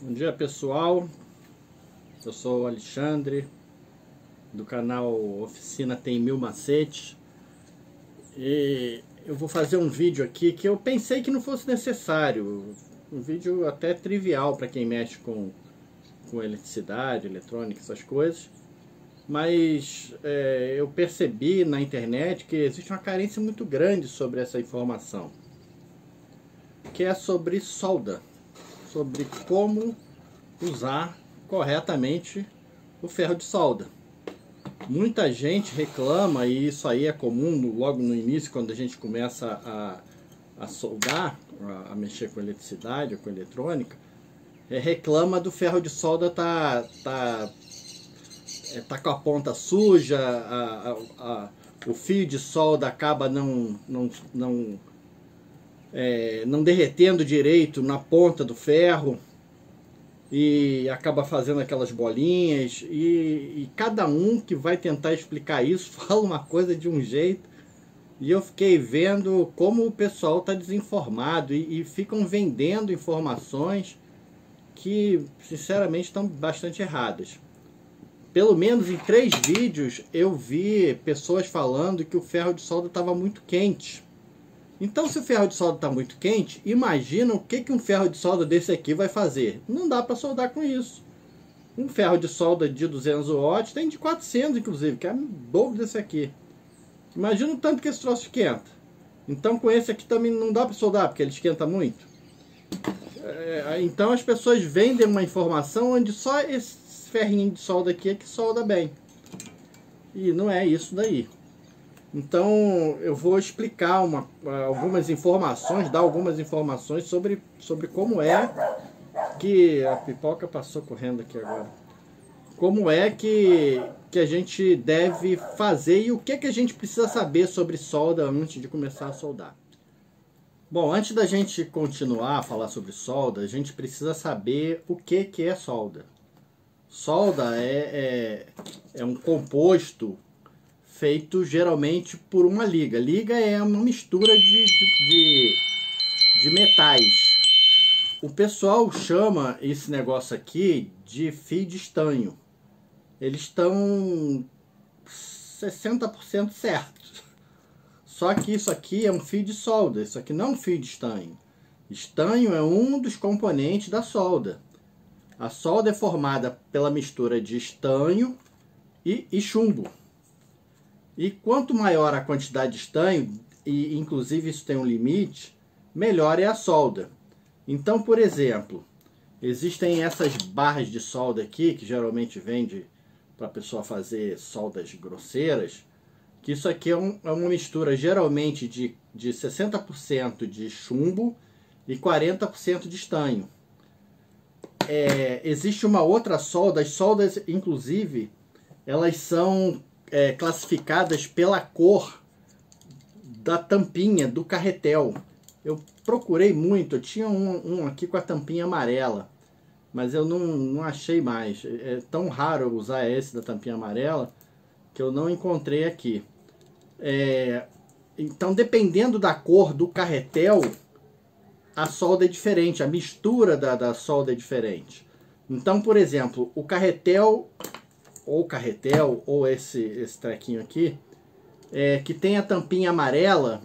Bom dia, pessoal, eu sou o Alexandre do canal Oficina Tem Mil Macetes e eu vou fazer um vídeo aqui que eu pensei que não fosse necessário, um vídeo até trivial para quem mexe com eletricidade, eletrônica, essas coisas, mas eu percebi na internet que existe uma carência muito grande sobre essa informação, que é sobre solda, sobre como usar corretamente o ferro de solda. Muita gente reclama, e isso aí é comum logo no início, quando a gente começa a soldar, a mexer com eletricidade ou com eletrônica, reclama do ferro de solda tá com a ponta suja, o fio de solda acaba não derretendo direito na ponta do ferro e acaba fazendo aquelas bolinhas, e cada um que vai tentar explicar isso fala uma coisa de um jeito, e eu fiquei vendo como o pessoal está desinformado e ficam vendendo informações que sinceramente estão bastante erradas. Pelo menos em 3 vídeos eu vi pessoas falando que o ferro de solda estava muito quente. Então, se o ferro de solda está muito quente, imagina o que um ferro de solda desse aqui vai fazer. Não dá para soldar com isso. Um ferro de solda de 200 watts tem de 400, inclusive, que é o dobro desse aqui. Imagina o tanto que esse troço esquenta. Então, com esse aqui também não dá para soldar, porque ele esquenta muito. Então, as pessoas vendem uma informação onde só esse ferrinho de solda aqui é que solda bem. E não é isso daí. Então eu vou explicar algumas informações, dar algumas informações sobre como é que... A pipoca passou correndo aqui agora. Como é que a gente deve fazer e o que a gente precisa saber sobre solda antes de começar a soldar. Bom, antes da gente continuar a falar sobre solda, a gente precisa saber o que é solda. Solda é um composto feito geralmente por uma liga. Liga é uma mistura de metais. O pessoal chama esse negócio aqui de fio de estanho. Eles estão 60% certos. Só que isso aqui é um fio de solda. Isso aqui não é um fio de estanho. Estanho é um dos componentes da solda. A solda é formada pela mistura de estanho e chumbo. E quanto maior a quantidade de estanho, e inclusive isso tem um limite, melhor é a solda. Então, por exemplo, existem essas barras de solda aqui, que geralmente vende para a pessoa fazer soldas grosseiras, que isso aqui é uma mistura geralmente de 60% de chumbo e 40% de estanho. Existe uma outra solda, as soldas inclusive, elas são classificadas pela cor da tampinha do carretel. Eu procurei muito, eu tinha um aqui com a tampinha amarela, mas eu não achei mais. É tão raro eu usar esse da tampinha amarela que eu não encontrei aqui. Então, dependendo da cor do carretel, a solda é diferente, a mistura da solda é diferente. Então, por exemplo, o carretel ou esse trequinho aqui, que tem a tampinha amarela,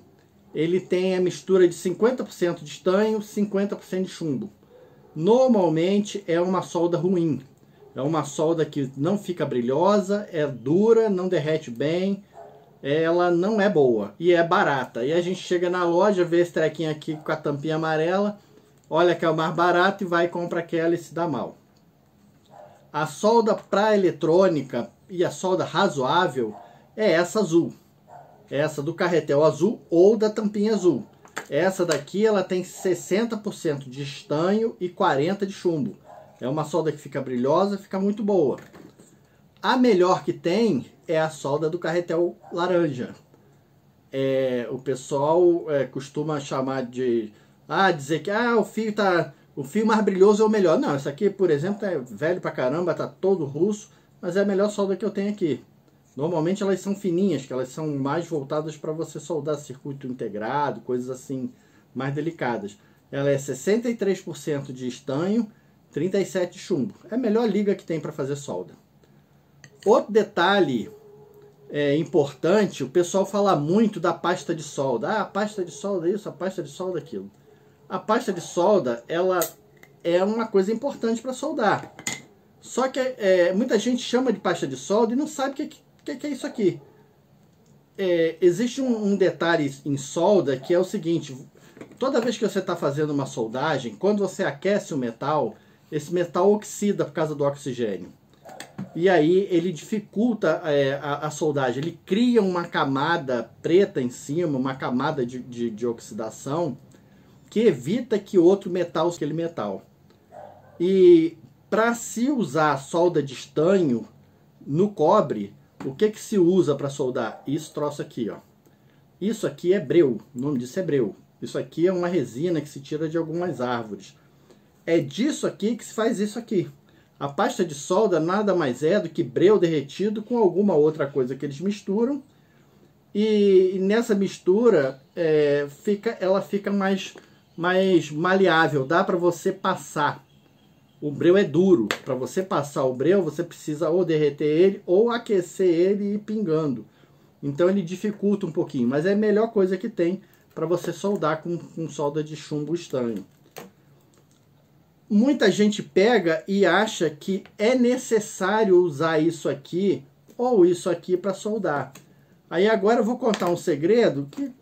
ele tem a mistura de 50% de estanho, 50% de chumbo. Normalmente é uma solda ruim. É uma solda que não fica brilhosa, é dura, não derrete bem, ela não é boa e é barata. E a gente chega na loja, vê esse trequinho aqui com a tampinha amarela, olha que é o mais barato e vai e compra aquela e se dá mal. A solda para eletrônica e a solda razoável é essa azul. Essa do carretel azul ou da tampinha azul. Essa daqui ela tem 60% de estanho e 40% de chumbo. É uma solda que fica brilhosa, fica muito boa. A melhor que tem é a solda do carretel laranja. O pessoal costuma chamar de... dizer que o fio mais brilhoso é o melhor. Não, essa aqui, por exemplo, é velho pra caramba, tá todo russo, mas é a melhor solda que eu tenho aqui. Normalmente elas são fininhas, que elas são mais voltadas para você soldar circuito integrado, coisas assim, mais delicadas. Ela é 63% de estanho 37 de chumbo. É a melhor liga que tem para fazer solda. Outro detalhe importante, o pessoal fala muito da pasta de solda. Ah, a pasta de solda isso, a pasta de solda aquilo. A pasta de solda, ela é uma coisa importante para soldar. Só que muita gente chama de pasta de solda e não sabe o que é isso aqui. Existe um detalhe em solda que é o seguinte: toda vez que você está fazendo uma soldagem, quando você aquece o metal, esse metal oxida por causa do oxigênio. E aí ele dificulta a soldagem, ele cria uma camada preta em cima, uma camada de oxidação, que evita que outro metal, aquele metal. E para se usar solda de estanho no cobre, o que se usa para soldar? Isso troço aqui, ó. Isso aqui é breu, o nome disso é breu. Isso aqui é uma resina que se tira de algumas árvores. É disso aqui que se faz isso aqui. A pasta de solda nada mais é do que breu derretido com alguma outra coisa que eles misturam. E nessa mistura ela fica mais maleável, dá para você passar. O breu é duro. Para você passar o breu, você precisa ou derreter ele ou aquecer ele e ir pingando. Então ele dificulta um pouquinho, mas é a melhor coisa que tem para você soldar com solda de chumbo estanho. Muita gente pega e acha que é necessário usar isso aqui ou isso aqui para soldar. Aí agora eu vou contar um segredo que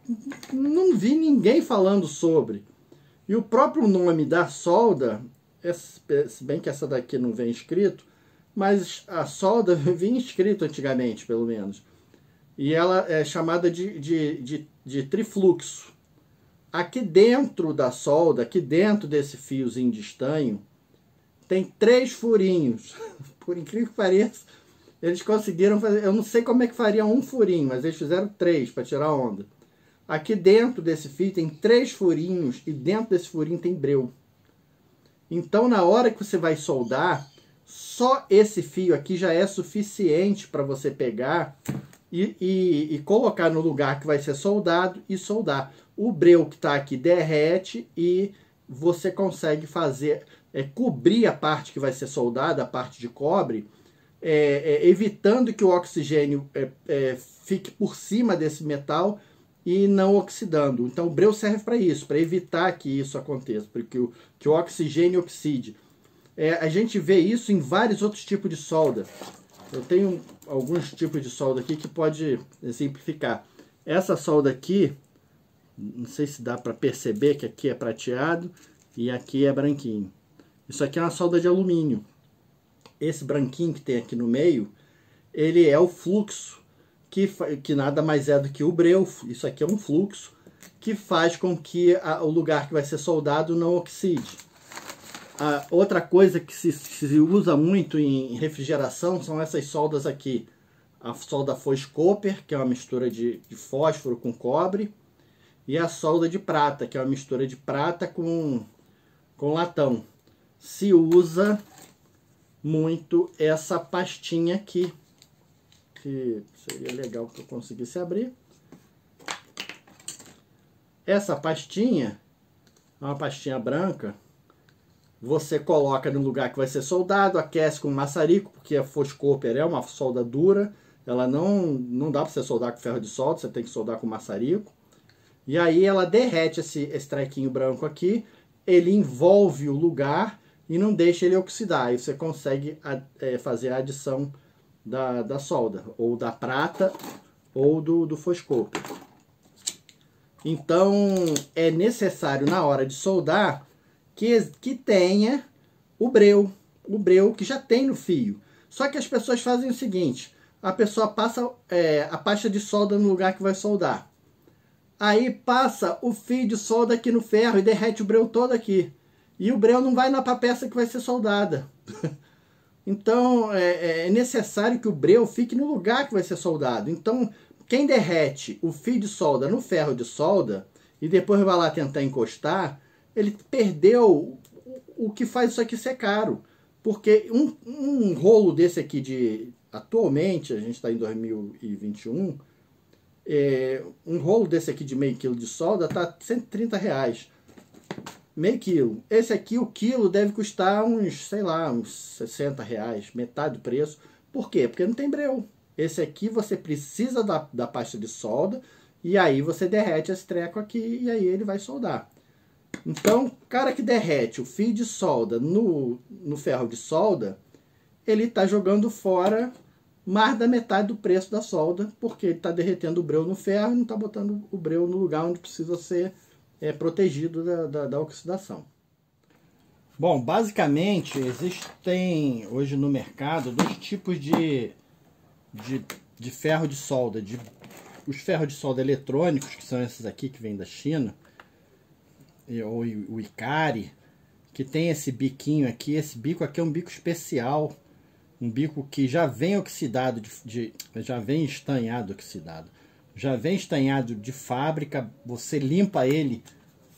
não vi ninguém falando sobre. E o próprio nome da solda, se bem que essa daqui não vem escrito, mas a solda vinha escrito antigamente, pelo menos. E ela é chamada de trifluxo. Aqui dentro da solda, aqui dentro desse fiozinho de estanho, tem 3 furinhos. Por incrível que pareça, eles conseguiram fazer... Eu não sei como é que faria um furinho, mas eles fizeram 3 para tirar onda. Aqui dentro desse fio tem 3 furinhos e dentro desse furinho tem breu. Então, na hora que você vai soldar, só esse fio aqui já é suficiente para você pegar e colocar no lugar que vai ser soldado e soldar. O breu que está aqui derrete e você consegue fazer, cobrir a parte que vai ser soldada, a parte de cobre, evitando que o oxigênio fique por cima desse metal e não oxidando. Então o breu serve para isso, para evitar que isso aconteça, porque que o oxigênio oxide. A gente vê isso em vários outros tipos de solda. Eu tenho alguns tipos de solda aqui que pode exemplificar. Essa solda aqui, não sei se dá para perceber que aqui é prateado e aqui é branquinho. Isso aqui é uma solda de alumínio. Esse branquinho que tem aqui no meio, ele é o fluxo, que nada mais é do que o breu. Isso aqui é um fluxo que faz com que o lugar que vai ser soldado não oxide. Outra coisa que se usa muito em refrigeração são essas soldas aqui. A solda Foscoper, que é uma mistura de fósforo com cobre, e a solda de prata, que é uma mistura de prata com latão. Se usa muito essa pastinha aqui, que seria legal que eu conseguisse abrir. Essa pastinha é uma pastinha branca. Você coloca no lugar que vai ser soldado, aquece com maçarico, porque a Foscoper é uma solda dura, ela não dá para você soldar com ferro de solda, você tem que soldar com maçarico. E aí ela derrete esse trequinho branco aqui, ele envolve o lugar e não deixa ele oxidar. Aí você consegue fazer a adição da solda, ou da prata, ou do Foscoper. Então é necessário na hora de soldar que tenha o breu que já tem no fio. Só que as pessoas fazem o seguinte: a pessoa passa a pasta de solda no lugar que vai soldar. Aí passa o fio de solda aqui no ferro e derrete o breu todo aqui. E o breu não vai na peça que vai ser soldada. Então é necessário que o breu fique no lugar que vai ser soldado. Então quem derrete o fio de solda no ferro de solda e depois vai lá tentar encostar, ele perdeu o que faz isso aqui ser caro. Porque um rolo desse aqui atualmente, a gente está em 2021, um rolo desse aqui de meio quilo de solda está R$130. meio quilo. Esse aqui, o quilo deve custar uns, sei lá, uns 60 reais, metade do preço. Por quê? Porque não tem breu. Esse aqui você precisa da pasta de solda e aí você derrete esse treco aqui e aí ele vai soldar. Então, o cara que derrete o fio de solda no ferro de solda, ele está jogando fora mais da metade do preço da solda, porque ele está derretendo o breu no ferro e não está botando o breu no lugar onde precisa ser protegido da oxidação. Bom, basicamente existem hoje no mercado dois tipos de ferro de solda. Os ferros de solda eletrônicos, que são esses aqui que vêm da China, ou o Ikari, que tem esse biquinho aqui. Esse bico aqui é um bico especial, um bico que já vem oxidado, já vem estanhado, oxidado. Já vem estanhado de fábrica, você limpa ele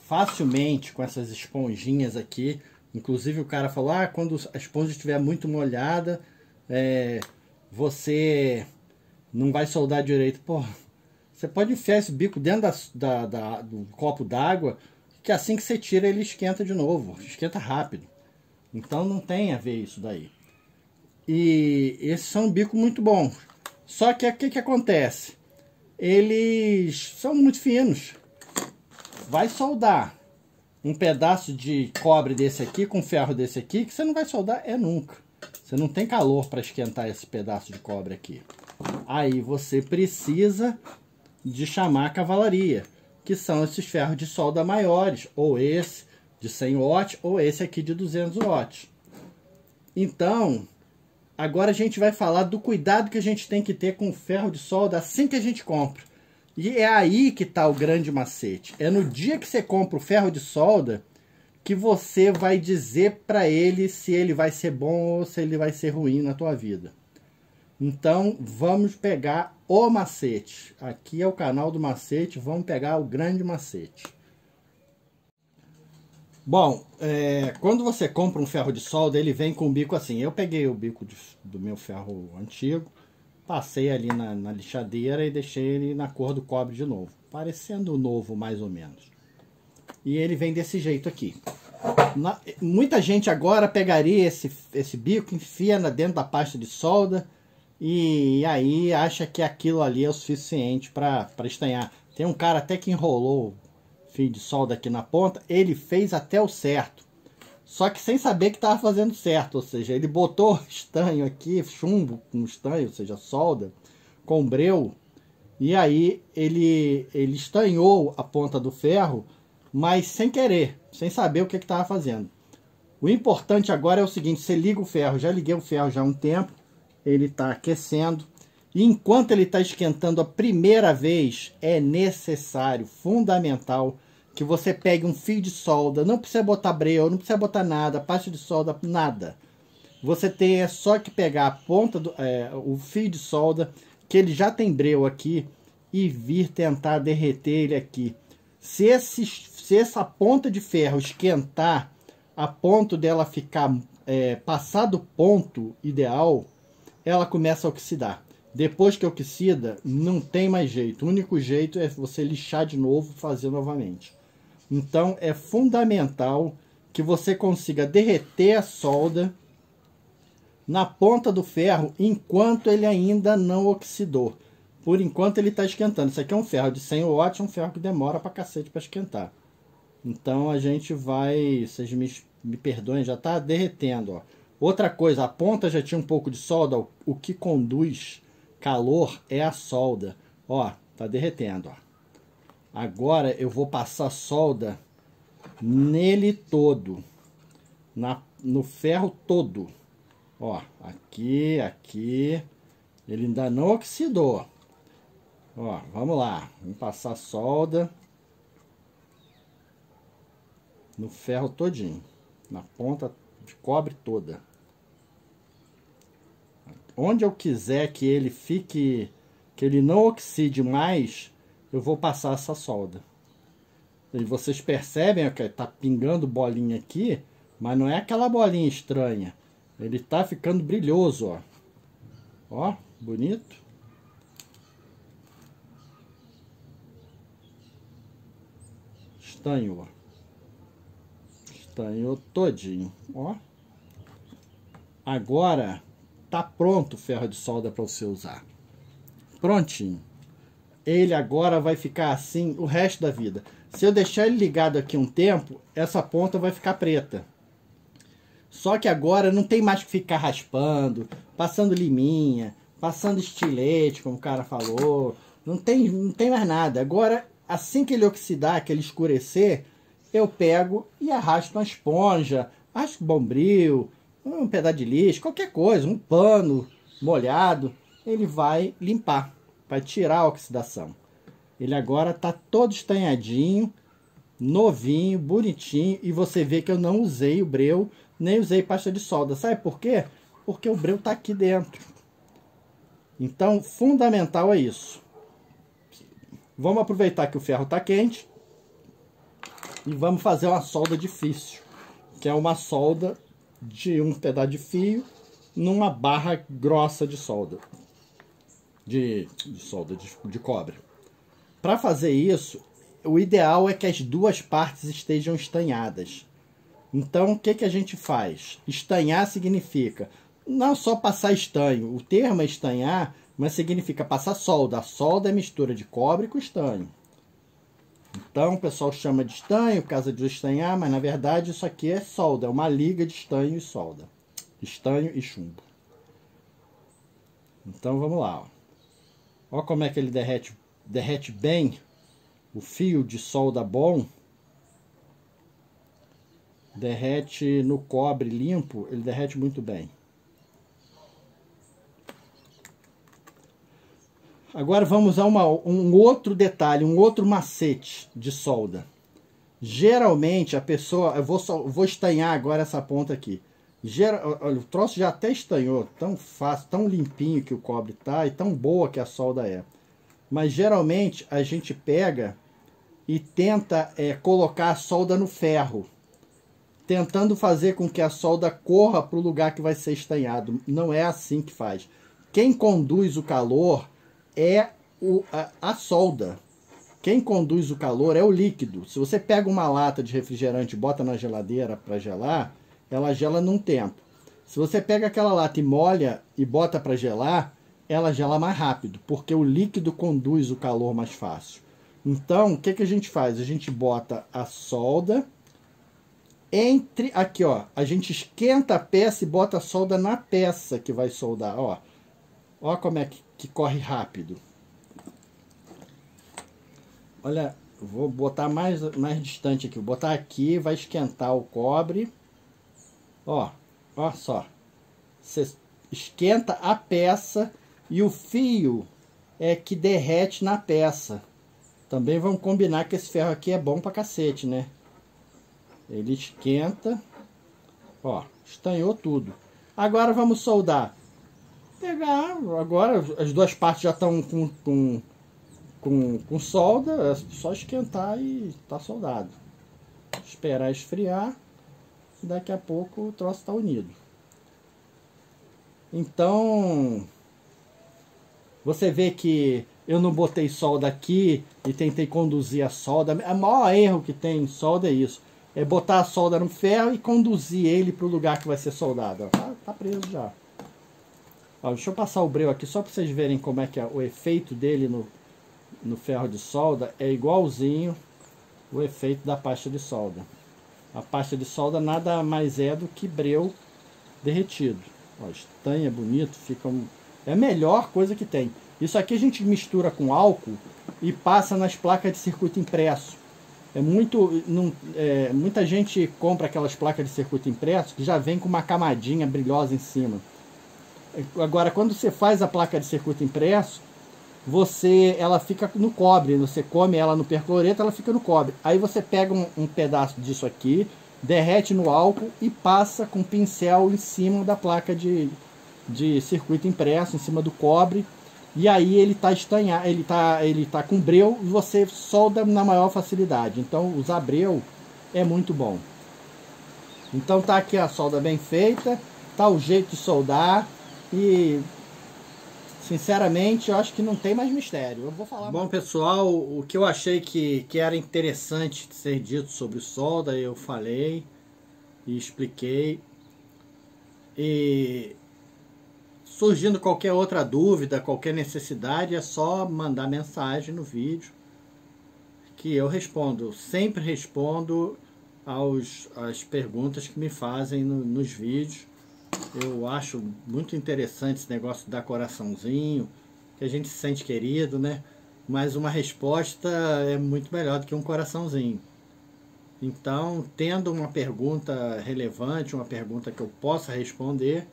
facilmente com essas esponjinhas aqui. Inclusive o cara falou, quando a esponja estiver muito molhada, você não vai soldar direito. Pô, você pode enfiar esse bico dentro do copo d'água, que assim que você tira ele esquenta de novo, esquenta rápido. Então não tem a ver isso daí. E esses são um bico muito bons. Só que o que acontece? Eles são muito finos. Vai soldar um pedaço de cobre desse aqui com ferro desse aqui, que você não vai soldar nunca. Você não tem calor para esquentar esse pedaço de cobre aqui. Aí você precisa de chamar a cavalaria, que são esses ferros de solda maiores, ou esse de 100 watts, ou esse aqui de 200 watts. Então, agora a gente vai falar do cuidado que a gente tem que ter com o ferro de solda assim que a gente compra. E é aí que está o grande macete. É no dia que você compra o ferro de solda que você vai dizer para ele se ele vai ser bom ou se ele vai ser ruim na tua vida. Então, vamos pegar o macete. Aqui é o canal do macete, vamos pegar o grande macete. Bom, quando você compra um ferro de solda, ele vem com um bico assim. Eu peguei o bico do meu ferro antigo, passei ali na lixadeira e deixei ele na cor do cobre de novo, parecendo novo mais ou menos. E ele vem desse jeito aqui. Muita gente agora pegaria esse bico, enfia dentro da pasta de solda e aí acha que aquilo ali é o suficiente para estanhar. Tem um cara até que enrolou fio de solda aqui na ponta, ele fez até o certo, só que sem saber que estava fazendo certo, ou seja, ele botou estanho aqui, chumbo com estanho, ou seja, solda, com breu, e aí ele estanhou a ponta do ferro, mas sem querer, sem saber o que estava fazendo. O importante agora é o seguinte, você liga o ferro, já liguei o ferro já há um tempo, ele está aquecendo, e enquanto ele está esquentando a primeira vez, é necessário, fundamental, que você pegue um fio de solda, não precisa botar breu, não precisa botar nada, pasta de solda, nada. Você tem só que pegar a ponta o fio de solda, que ele já tem breu aqui, e vir tentar derreter ele aqui. Se essa ponta de ferro esquentar a ponto dela ficar passar do ponto ideal, ela começa a oxidar. Depois que oxida, não tem mais jeito. O único jeito é você lixar de novo e fazer novamente. Então é fundamental que você consiga derreter a solda na ponta do ferro enquanto ele ainda não oxidou. Por enquanto ele está esquentando. Isso aqui é um ferro de 100 watts, um ferro que demora pra cacete para esquentar. Então a gente vai, vocês me perdoem, já está derretendo. Ó. Outra coisa, a ponta já tinha um pouco de solda, o que conduz calor é a solda. Ó, tá derretendo, ó. Agora eu vou passar solda nele todo, no ferro todo. Ó, aqui, ele ainda não oxidou. Ó, vamos lá, vamos passar solda no ferro todinho, na ponta de cobre toda. Onde eu quiser que ele fique, que ele não oxide mais, eu vou passar essa solda. E vocês percebem que tá pingando bolinha aqui, mas não é aquela bolinha estranha. Ele tá ficando brilhoso, ó. Ó, bonito. Estanho, ó. Estanhou todinho, ó. Agora tá pronto o ferro de solda para você usar. Prontinho. Ele agora vai ficar assim o resto da vida. Se eu deixar ele ligado aqui um tempo, essa ponta vai ficar preta. Só que agora não tem mais que ficar raspando, passando liminha, passando estilete, como o cara falou. Não tem mais nada. Agora, assim que ele oxidar, que ele escurecer, eu pego e arrasto uma esponja, arrasto bombril, um pedaço de lixo, qualquer coisa, um pano molhado, ele vai limpar, vai tirar a oxidação. Ele agora está todo estanhadinho, novinho, bonitinho, e você vê que eu não usei o breu, nem usei pasta de solda. Sabe por quê? Porque o breu está aqui dentro. Então, fundamental é isso. Vamos aproveitar que o ferro está quente e vamos fazer uma solda difícil, que é uma solda de um pedaço de fio numa barra grossa de solda, de cobre. Para fazer isso, o ideal é que as duas partes estejam estanhadas. Então, o que que a gente faz? Estanhar significa não só passar estanho. O termo é estanhar, mas significa passar solda. A solda é mistura de cobre com estanho. Então, o pessoal chama de estanho por causa de estanhar, mas na verdade isso aqui é solda. É uma liga de estanho e solda. Estanho e chumbo. Então, vamos lá. Ó como é que ele derrete bem. O fio de solda bom derrete no cobre limpo, ele derrete muito bem. Agora vamos usar um outro detalhe, um outro macete de solda. Geralmente a pessoa, eu vou estanhar agora essa ponta aqui. Olha, o troço já até estanhou, tão fácil, tão limpinho que o cobre tá e tão boa que a solda é. Mas geralmente a gente pega e tenta colocar a solda no ferro, tentando fazer com que a solda corra para o lugar que vai ser estanhado. Não é assim que faz. Quem conduz o calor é a solda. Quem conduz o calor é o líquido. Se você pega uma lata de refrigerante e bota na geladeira para gelar, ela gela num tempo. Se você pega aquela lata e molha e bota para gelar, ela gela mais rápido, porque o líquido conduz o calor mais fácil. Então, o que que a gente faz? A gente bota a solda aqui, ó, a gente esquenta a peça e bota a solda na peça que vai soldar, ó. Ó como é que corre rápido. Olha, vou botar mais distante aqui. Vou botar aqui, vai esquentar o cobre. Ó só. Você esquenta a peça e o fio é que derrete na peça. Também vamos combinar que esse ferro aqui é bom pra cacete, né? Ele esquenta. Ó, estanhou tudo. Agora vamos soldar. Pegar, agora as duas partes já estão com solda, é só esquentar e tá soldado. Esperar esfriar e daqui a pouco o troço está unido. Então, você vê que eu não botei solda aqui e tentei conduzir a solda. O maior erro que tem em solda é isso. É botar a solda no ferro e conduzir ele para o lugar que vai ser soldado. Tá preso já. Ó, deixa eu passar o breu aqui só para vocês verem como é que é o efeito dele no ferro de solda. É igualzinho o efeito da pasta de solda. A pasta de solda nada mais é do que breu derretido. Ó, estanha bonito, é a melhor coisa que tem. Isso aqui a gente mistura com álcool e passa nas placas de circuito impresso. Muita gente compra aquelas placas de circuito impresso que já vem com uma camadinha brilhosa em cima. Agora, quando você faz a placa de circuito impresso, ela fica no cobre. Você come ela no percloreto, ela fica no cobre. Aí você pega um pedaço disso aqui, derrete no álcool e passa com pincel em cima da placa de circuito impresso, em cima do cobre. E aí ele está estanhado, ele tá com breu e você solda na maior facilidade. Então usar breu é muito bom. Então tá aqui a solda bem feita, tá o jeito de soldar e sinceramente eu acho que não tem mais mistério. Eu vou falar. Bom pessoal, o que eu achei que era interessante ser dito sobre solda eu falei. e expliquei. E surgindo qualquer outra dúvida, qualquer necessidade, é só mandar mensagem no vídeo que eu respondo. Sempre respondo às perguntas que me fazem nos vídeos. Eu acho muito interessante esse negócio de dar coraçãozinho, que a gente se sente querido, né? Mas uma resposta é muito melhor do que um coraçãozinho. Então, tendo uma pergunta relevante, uma pergunta que eu possa responder,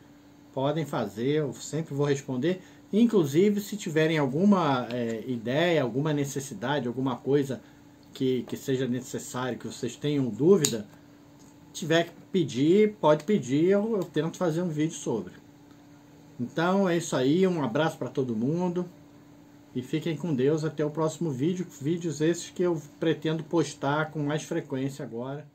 podem fazer, eu sempre vou responder. Inclusive, se tiverem alguma ideia, alguma necessidade, alguma coisa que seja necessário, que vocês tenham dúvida, tiver que pedir, pode pedir, eu tento fazer um vídeo sobre. Então é isso aí, um abraço para todo mundo e fiquem com Deus até o próximo vídeo. Vídeos esses que eu pretendo postar com mais frequência agora.